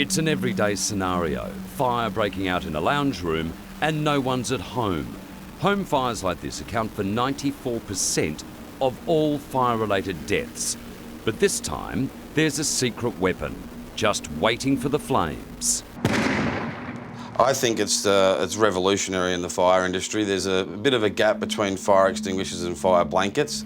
It's an everyday scenario, fire breaking out in a lounge room and no one's at home. Home fires like this account for 94% of all fire-related deaths. But this time, there's a secret weapon, just waiting for the flames. I think it's revolutionary in the fire industry. There's a bit of a gap between fire extinguishers and fire blankets.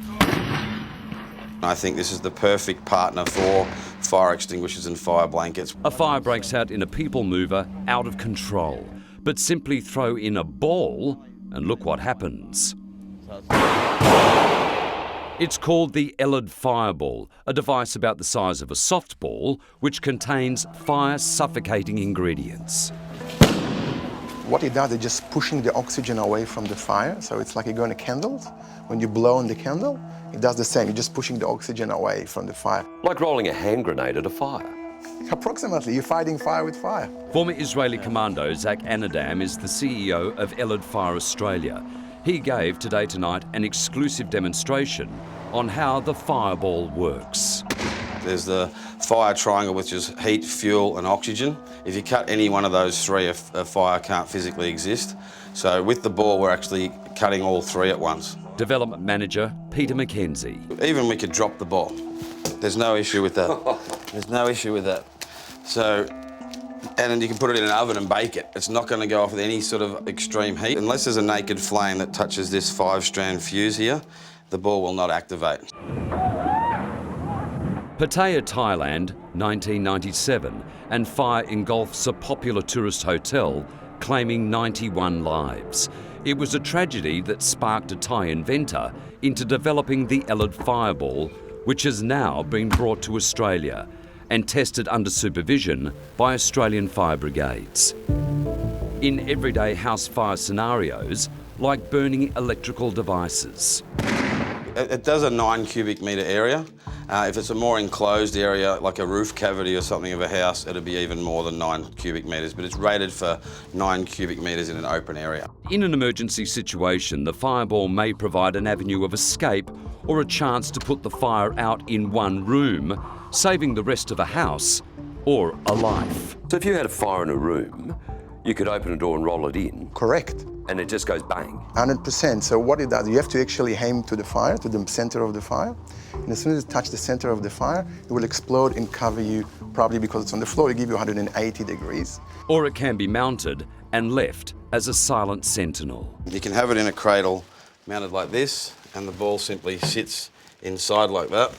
I think this is the perfect partner for fire extinguishers and fire blankets. A fire breaks out in a people mover out of control, but simply throw in a ball and look what happens. It's called the Elide fireball, a device about the size of a softball which contains fire-suffocating ingredients. What it does is just pushing the oxygen away from the fire, so it's like you're going to candles. When you blow on the candle, it does the same. You're just pushing the oxygen away from the fire. Like rolling a hand grenade at a fire. Approximately, you're fighting fire with fire. Former Israeli commando Zach Anadam is the CEO of Elide Fire Australia. He gave Today Tonight an exclusive demonstration on how the fireball works. There's the fire triangle, which is heat, fuel and oxygen. If you cut any one of those three, a fire can't physically exist. So with the ball, we're actually cutting all three at once. Development manager Peter McKenzie. Even we could drop the ball. There's no issue with that. There's no issue with that. So, and then you can put it in an oven and bake it. It's not going to go off with any sort of extreme heat. Unless there's a naked flame that touches this 5-strand fuse here, the ball will not activate. Pattaya, Thailand, 1997, and fire engulfs a popular tourist hotel, claiming 91 lives. It was a tragedy that sparked a Thai inventor into developing the Elide fireball, which has now been brought to Australia and tested under supervision by Australian fire brigades. In everyday house fire scenarios, like burning electrical devices. It does a 9 cubic metre area. If it's a more enclosed area, like a roof cavity or something of a house, it'll be even more than 9 cubic metres, but it's rated for 9 cubic metres in an open area. In an emergency situation, the fireball may provide an avenue of escape or a chance to put the fire out in one room, saving the rest of a house or a life. So if you had a fire in a room, you could open a door and roll it in. Correct. And it just goes bang. 100%. So what it does, you have to actually aim to the fire, to the center of the fire. And as soon as it touches the center of the fire, it will explode and cover you, probably because it's on the floor, it give you 180 degrees. Or it can be mounted and left as a silent sentinel. You can have it in a cradle mounted like this, and the ball simply sits inside like that.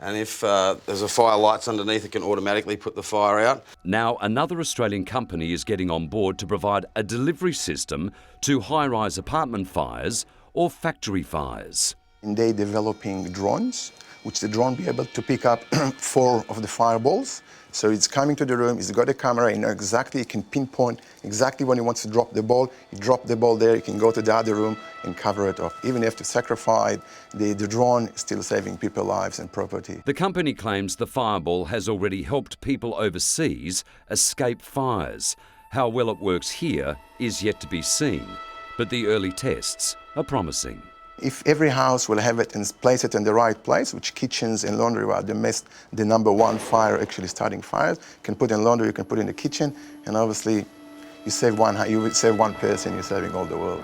And if there's a fire lights underneath, it can automatically put the fire out. Now, another Australian company is getting on board to provide a delivery system to high-rise apartment fires or factory fires. And they're developing drones, which the drone be able to pick up 4 of the fireballs. So it's coming to the room, it's got a camera, you know exactly, you can pinpoint exactly when he wants to drop the ball. You drop the ball there, you can go to the other room and cover it off. Even if you have to sacrifice, the drone is still saving people's lives and property. The company claims the fireball has already helped people overseas escape fires. How well it works here is yet to be seen, but the early tests are promising. If every house will have it and place it in the right place, which kitchens and laundry are the #1 fire, actually starting fires, you can put in laundry, you can put in the kitchen, and obviously you save one person, you're saving all the world.